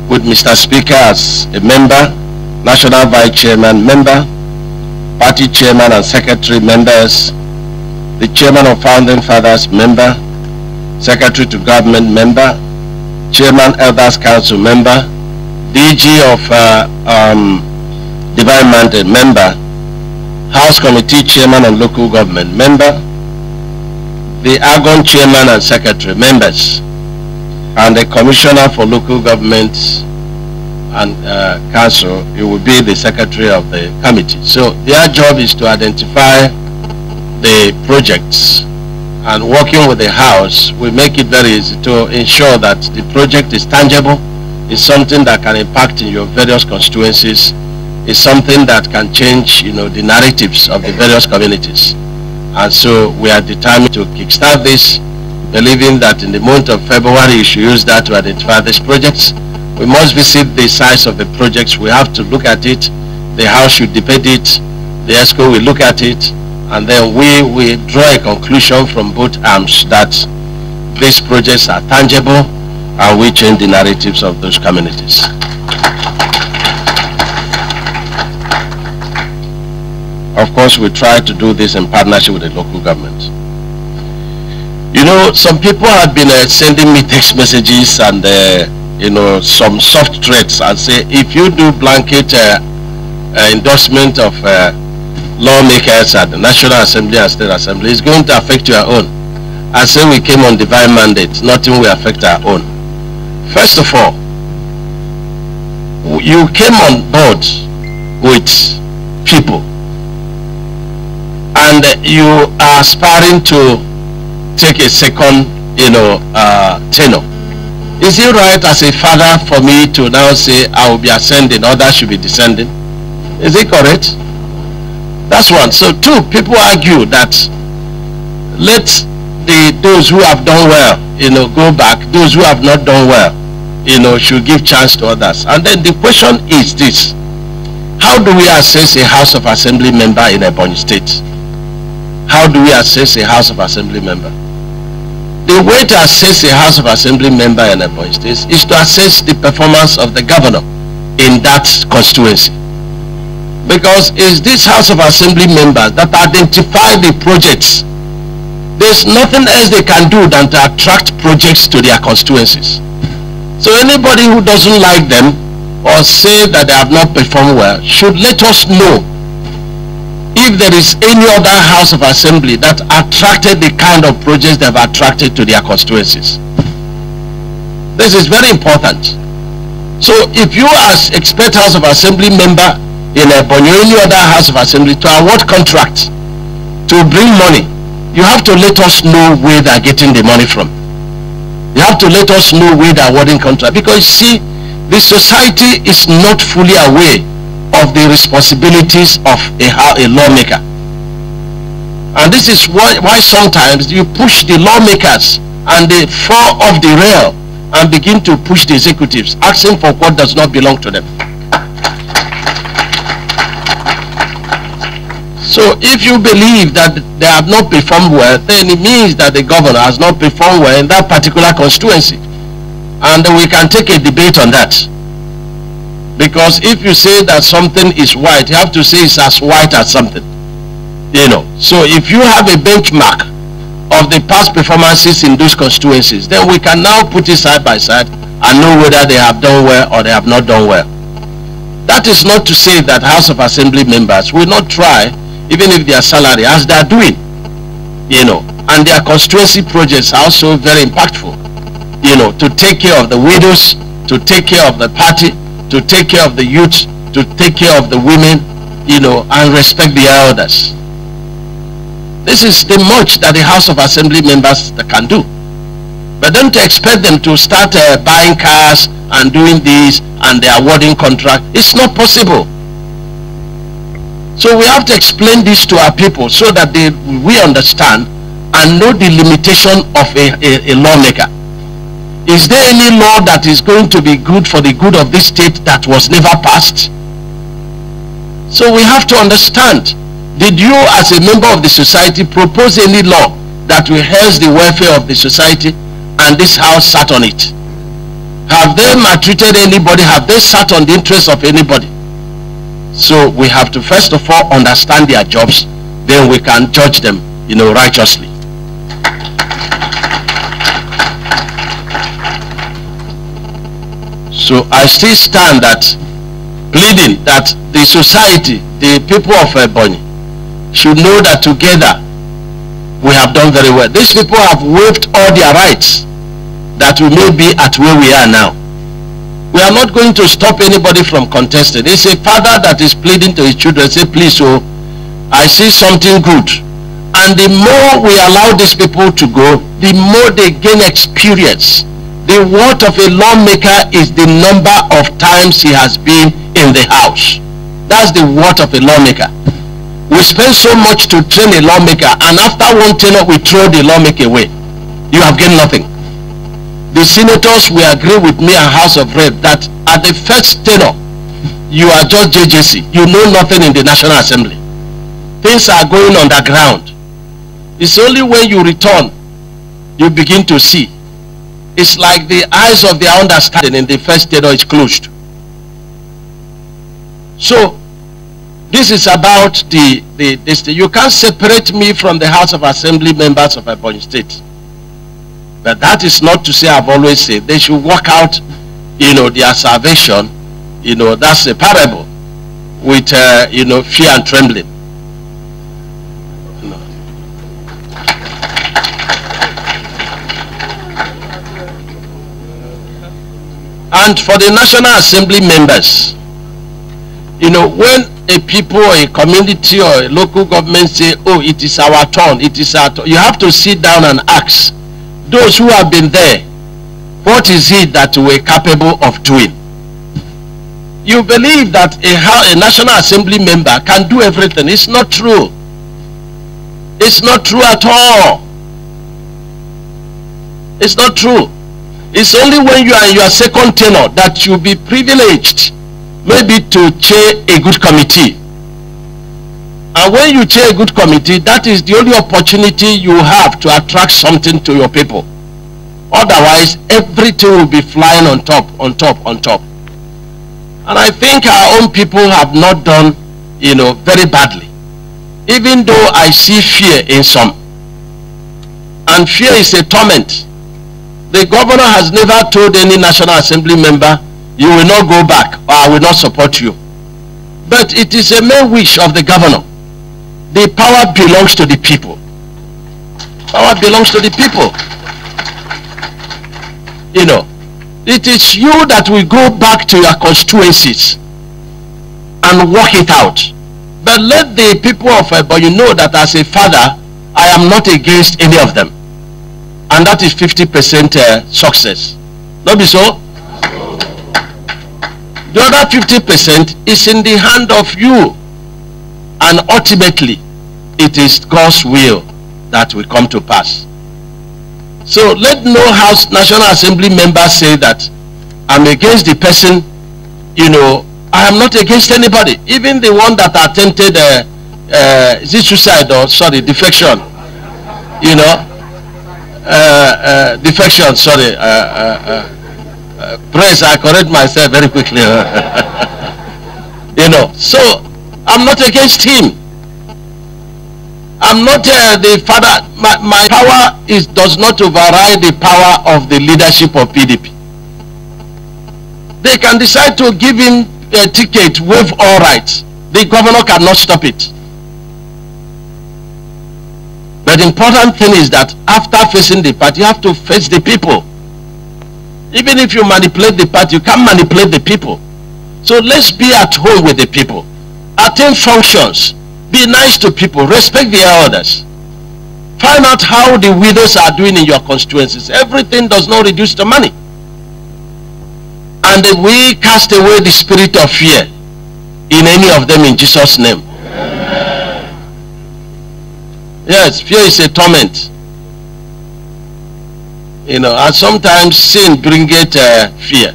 with Mr. Speaker as a member, National Vice Chairman member, Party Chairman and Secretary members, the Chairman of Founding Fathers member, Secretary to Government member, Chairman Elders Council member, DG of Divine Mandate member, House Committee Chairman and Local Government member, the Argonne Chairman and Secretary members, and the Commissioner for Local Governments and Council. It will be the Secretary of the committee. So their job is to identify the projects, and working with the House will make it very easy to ensure that the project is tangible, is something that can impact in your various constituencies, is something that can change, the narratives of the various communities. And so we are determined to kickstart this, believing that in the month of February you should use that to identify these projects. We must visit the size of the projects. We have to look at it. The House should debate it. The ESCO will look at it. And then we will draw a conclusion from both arms that these projects are tangible and we change the narratives of those communities. Of course, we try to do this in partnership with the local government. You know, some people have been sending me text messages and you know, some soft threats and say, if you do blanket endorsement of lawmakers at the National Assembly and State Assembly, it's going to affect your own. I say we came on divine mandate, nothing will affect our own. First of all, you came on board with people and you are aspiring to take a second, you know, tenure. Is it right as a father for me to now say I will be ascending, others should be descending? Is it correct? That's one. So two, people argue that let those who have done well, you know, go back. Those who have not done well, you know, should give chance to others. And then the question is this: how do we assess a House of Assembly member in Ebonyi State? How do we assess a House of Assembly member? The way to assess a House of Assembly member in Ebbc State is to assess the performance of the governor in that constituency. Because it's this House of Assembly members that identify the projects. There's nothing else they can do than to attract projects to their constituencies. So anybody who doesn't like them or say that they have not performed well should let us know if there is any other House of Assembly that attracted the kind of projects they have attracted to their constituencies. This is very important. So if you as expert House of Assembly member in Ebonyi or any other House of Assembly to award contracts to bring money, you have to let us know where they are getting the money from. You have to let us know where they are awarding contract, because you see, the society is not fully aware of the responsibilities of a lawmaker. And this is why sometimes you push the lawmakers and they fall off the rail and begin to push the executives, asking for what does not belong to them. So if you believe that they have not performed well, then it means that the governor has not performed well in that particular constituency. And we can take a debate on that. Because if you say that something is white, you have to say it's as white as something. You know. So if you have a benchmark of the past performances in those constituencies, then we can now put it side by side and know whether they have done well or they have not done well. That is not to say that House of Assembly members will not try, even if their salary, as they are doing, you know, and their constituency projects are also very impactful, you know, to take care of the widows, to take care of the party, to take care of the youth, to take care of the women, you know, and respect the elders. This is the much that the House of Assembly members can do. But don't expect them to start buying cars and doing this and they are awarding contract. It's not possible. So we have to explain this to our people so that we understand and know the limitation of a lawmaker. Is there any law that is going to be good for the good of this state that was never passed? So we have to understand, did you as a member of the society propose any law that will help the welfare of the society and this house sat on it? Have they maltreated anybody? Have they sat on the interests of anybody? So we have to first of all understand their jobs, then we can judge them, you know, righteously. So I still stand that pleading that the society, the people of Ebonyi, should know that together we have done very well. These people have waived all their rights that we may be at where we are now. We are not going to stop anybody from contesting. It's a father that is pleading to his children, say, please, oh, I see something good. And the more we allow these people to go, the more they gain experience. The worth of a lawmaker is the number of times he has been in the house. That's the worth of a lawmaker. We spend so much to train a lawmaker, and after one tenure we throw the lawmaker away. You have gained nothing. The senators will agree with me and House of Rep that at the first tenure, you are just JJC. You know nothing in the National Assembly. Things are going underground. It's only when you return you begin to see. It's like the eyes of their understanding in the first tenor is closed. So, this is about this. You can't separate me from the House of Assembly members of Ebonyi State. But that is not to say, I've always said, they should work out, their salvation, that's a parable with, fear and trembling. And for the National Assembly members, when a people or a community or a local government say, oh, it is our turn, it is our turn, you have to sit down and ask those who have been there, what is it that we're capable of doing? You believe that a National Assembly member can do everything. It's not true. It's not true at all. It's not true. It's only when you are in your second tenure that you'll be privileged maybe to chair a good committee. And when you chair a good committee, that is the only opportunity you have to attract something to your people. Otherwise, everything will be flying on top, on top, on top. And I think our own people have not done, very badly. Even though I see fear in some. And fear is a torment. The governor has never told any National Assembly member, you will not go back or I will not support you. But it is a mere wish of the governor. The power belongs to the people. Power belongs to the people. It is you that will go back to your constituencies and work it out. But let the people of Ebonyi know that as a father, I am not against any of them. And that is 50% success. Not be so? The other 50% is in the hand of you. And ultimately, it is God's will that will come to pass. So let no House National Assembly members say that I'm against the person, I am not against anybody. Even the one that attempted is it suicide or defection? Defection, sorry. Praise, I correct myself very quickly. So I'm not against him. I'm not the father. My power does not override the power of the leadership of PDP. They can decide to give him a ticket, waive all rights. The governor cannot stop it. But the important thing is that after facing the party, you have to face the people. Even if you manipulate the party, you can't manipulate the people. So let's be at home with the people. Attend functions. Be nice to people. Respect the elders. Find out how the widows are doing in your constituencies. Everything does not reduce the money. And we cast away the spirit of fear in any of them in Jesus' name. Yes, fear is a torment. And sometimes sin bringeth fear.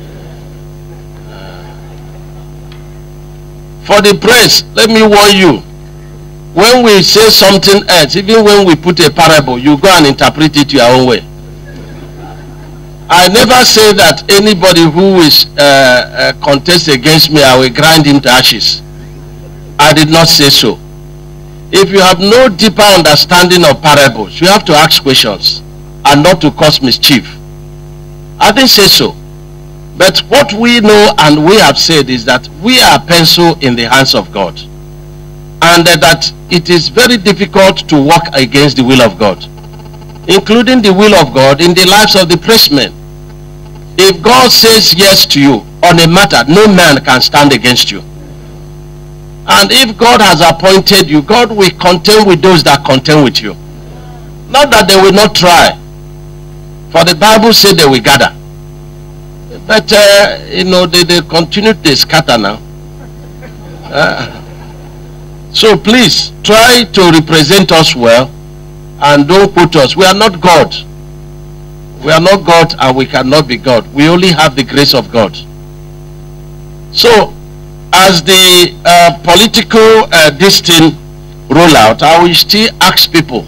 For the press, let me warn you. When we say something else, even when we put a parable, you go and interpret it your own way. I never say that anybody who is contest against me, I will grind him to ashes. I did not say so. If you have no deeper understanding of parables, you have to ask questions and not to cause mischief. I didn't say so. But what we know and we have said is that we are a pencil in the hands of God. And that it is very difficult to work against the will of God, including the will of God in the lives of the pressmen. If God says yes to you on a matter, no man can stand against you. And if God has appointed you, God will contend with those that contend with you. Not that they will not try. For the Bible said they will gather. But, they continue to scatter now. So please, try to represent us well and don't put us. We are not God. We are not God and we cannot be God. We only have the grace of God. So, as the political this thing roll out, I will still ask people,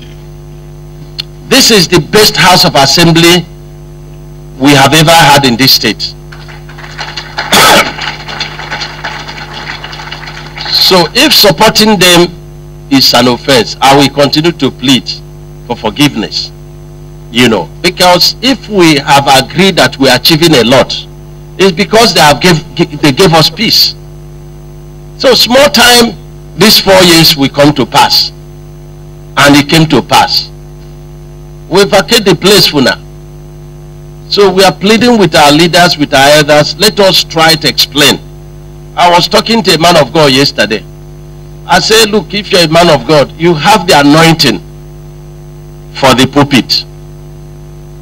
this is the best House of Assembly we have ever had in this state. So if supporting them is an offense, I will continue to plead for forgiveness. You know, because if we have agreed that we are achieving a lot, it's because they gave us peace. So small time, these 4 years will come to pass. And it came to pass. We vacate the place for now. So we are pleading with our leaders, with our elders, let us try to explain. I was talking to a man of God yesterday. I said, look, if you're a man of God, you have the anointing for the pulpit.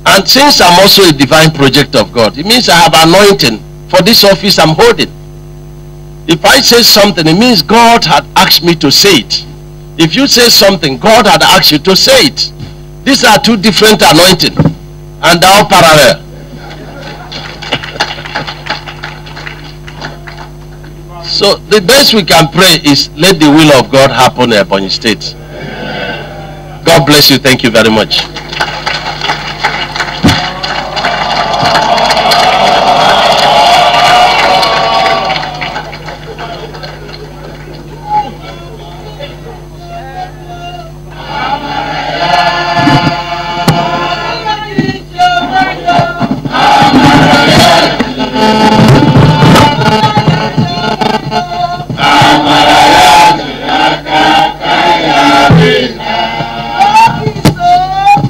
And since I'm also a divine project of God, it means I have anointing for this office I'm holding. If I say something, it means God had asked me to say it. If you say something, God had asked you to say it. These are two different anointings, and they are parallel. So the best we can pray is let the will of God happen in Ebonyi State. God bless you. Thank you very much.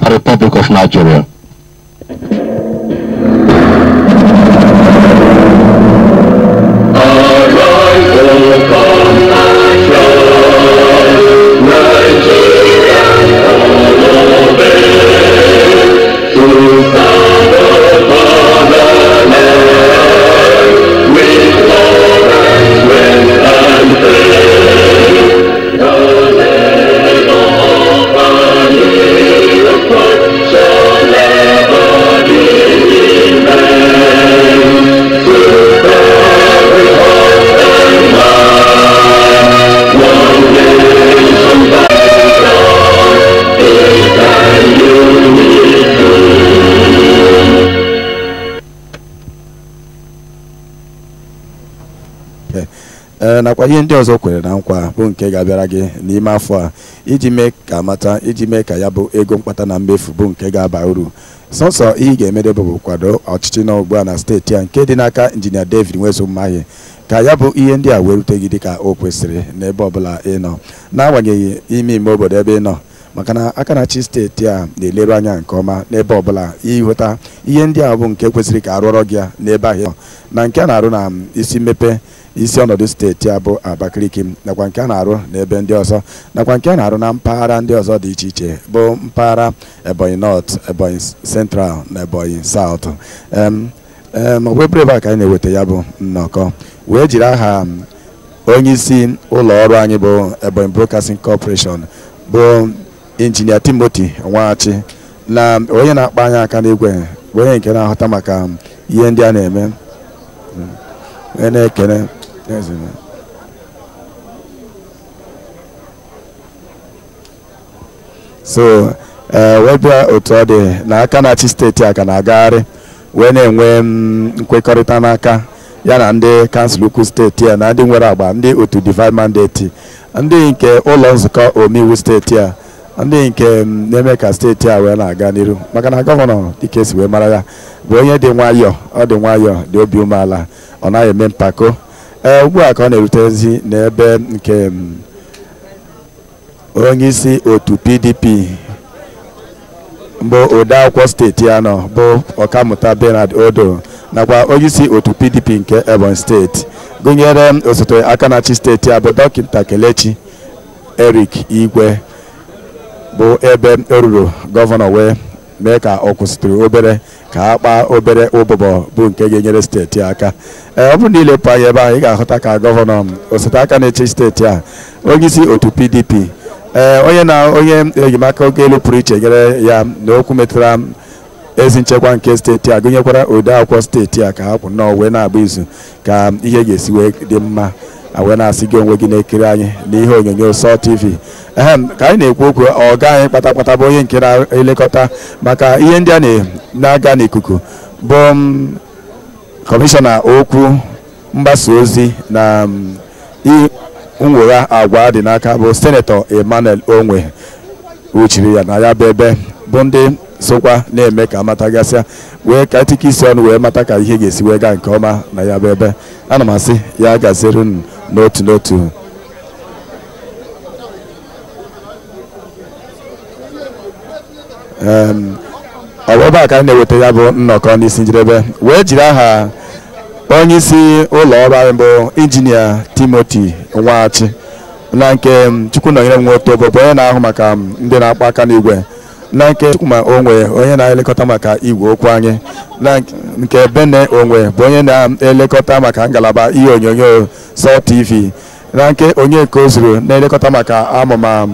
Republic of Nigeria. nakwa ihe ndị ọzọ kwere na nkwa bụ nke ga-abịara gị n'ime afọ a iji mee ka amata iji mee ka ya bụ ego mkpata na mmefu bụ nke ga-aba uru. Sọsọ ihe ga-emede bụ kwado ọchịchị na ugbu a na steeti a nke dị n'aka injinia David Nwesommahie ka ya bụ ihe ndị a wee rute gị dịka o kwesịrị n'ebe ọbụla ị nọ n'agbanyeghị ime obodo ebe ị nọ, maka na aka na-achị steeti a na-eleru anya nke ọma n'ebe ọbụla ịhụta ihe ndị a bụ nke kwesịrị ka arụọrọ gị n'ebe ahụ na nke a na-arụ na isi mmepe isi ọnọdụ steeti a bụ Abakaliki, nakwa nke a na-arụ n'ebe ndị ọzọ, nakwa nke a na-arụ na mpaghara ndị ọzọ dị iche iche bụ mpaghara Ebonyi North, Ebonyi Central na Ebonyi South. Webụrụ ebe a ka anyị na-eweta ya bụ nnọkọ wee jiri aha onye isi ụlọ ọrụ anyị bụ Ebonyi Broadcasting Corporation bụ injinia Timothy Nwachi na onye na-akpa anyị aka n'igwe onye nke na-ahụta maka ihe ndị a na-eme na-ekene. So wee bịa otu ọ dị na aka na-achị steeti a ka na-agagharị wee na-enwe nkwekọrịta n'aka ya na ndị kansụl ukwu steeti a na ndị nwere agba ndị otu divine mandate, ndị nke ụlọ nzukọ omeiwu steeti a, ndị nke na-eme ka steeti a wee na-aga n'iru, maka na gọvanọ dịka esi wee mara ya bụ onye dị nwayọọ, ọ dị nwayọọ, dị obi umeala, ọ naghị eme mpako. Ugbu a ka ọ na-erutezi n'ebe nke onye isi otu PDP bụ odeakwụkwọ steeti a nọ bụ ọkammụta Bernard Odo, nakwa onye isi otu PDP nke Ebonyi steeti gụnyere osote aka na-achị steeti a bụ Dọkịta Kelechi Eric Igwe, bụ ebe o ruru gọvanọ wee mee ka ọ kwụsịtụrụ obere ka a kpaa obere ụbụbọ bụ nke ga-enyere steeti aka. Ọ bụrụ na ilepụ anya ebe ahụ ị ga-ahụta ka gọvanọ osote aka na-eche steeti a, onye isi otu PDP, onye enyemaka oge elu pụrụ iche nyere ya n'okwu metụtara ezi nchekwa nke steeti a, gụnyekwara odeakwụkwọ steeti a ka ha kwụ nnọọ wee na-agba izu ka ihe ga-esi wee dị mma wee na-asị gị onwe gị na-ekiri anyị n'ihe onyonyo Salt TV. Ka anyị na-ekwu okwu ọga anyị kpatakpata bụ onye nke na-elekọta maka ihe ndị a na-aga n'ikuku bụ kọmishọna okwu mgbasa ozi na nwegha agwa dị n'aka bụ senetọ Emmanuel Onwe wuchiri ya na ya bụ ebe bụ ndị sokwa na-eme ka amatagasịa wee ka etike isi ọnụ wee mata ka ihe ga-esi wee gaa nke ọma na ya bụ ebe. Ana m asị ya gaziere n'otu n'otu. Ọ bụ ebe a ka anyị na-eweta ya bụ nnọkọ n'isi njedebe wee jiri aha onye isi ụlọ ọrụ anyị bụ injinia Timothy Nwachi na nke Chukwunọnyere Nwotobo bụ onye na-ahụ maka ndị na-akpa aka n'igwe, na nke Chukwuma Onwe onye na-elekọta maka igwe okwu anyị, na nke Bene Onwe bụ onye na-elekọta maka ngalaba ihe onyonyo Salt TV, na nke Onyeka Ozuru na-elekọta maka amụma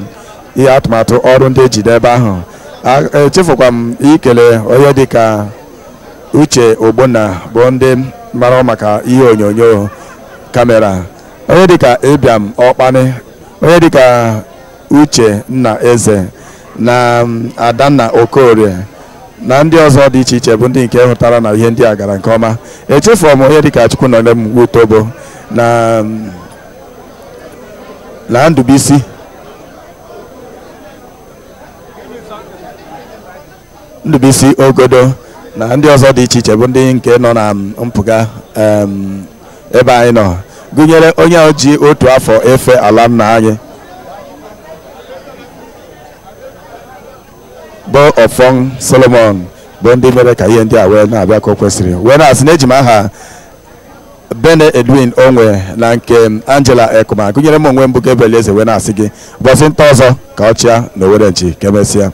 ihe atụmatụ ọrụ ndị ejide ebe ahụ. Echefukwa m ikele onye dịka Uche Ogbonna bụ ndị mara maka ihe onyonyo kamera, onye dịka Ịbịam Ọkpani, onye dịka Uche Nna Eze na Adanna Okorie na ndị ọzọ dị iche iche bụ ndị nke hụtara na ihe ndị a gara nke ọma. Echefuo m onye dịka Chukwunọnyere Nwotobo na Ndụbisi Ogodo na ndị ọzọ dị iche iche bụ ndị nke nọ na mpụga ebe anyị nọ, gụnyere onye ji otu afọ efe ala nna anyị bụ Ọfọn Solomon bụ ndị mere ka ihe ndị a wee na-abịa ka o kwesịrị. Wee na-asị na eji m aha Bene Edwin Onwe na nke Angela Ekuma gụnyere m onwe mbụ Gabriel Eze wee na-asị gị ụbọchị nta ọzọ ka ọ chịa na Owerre nchi ka emesịa.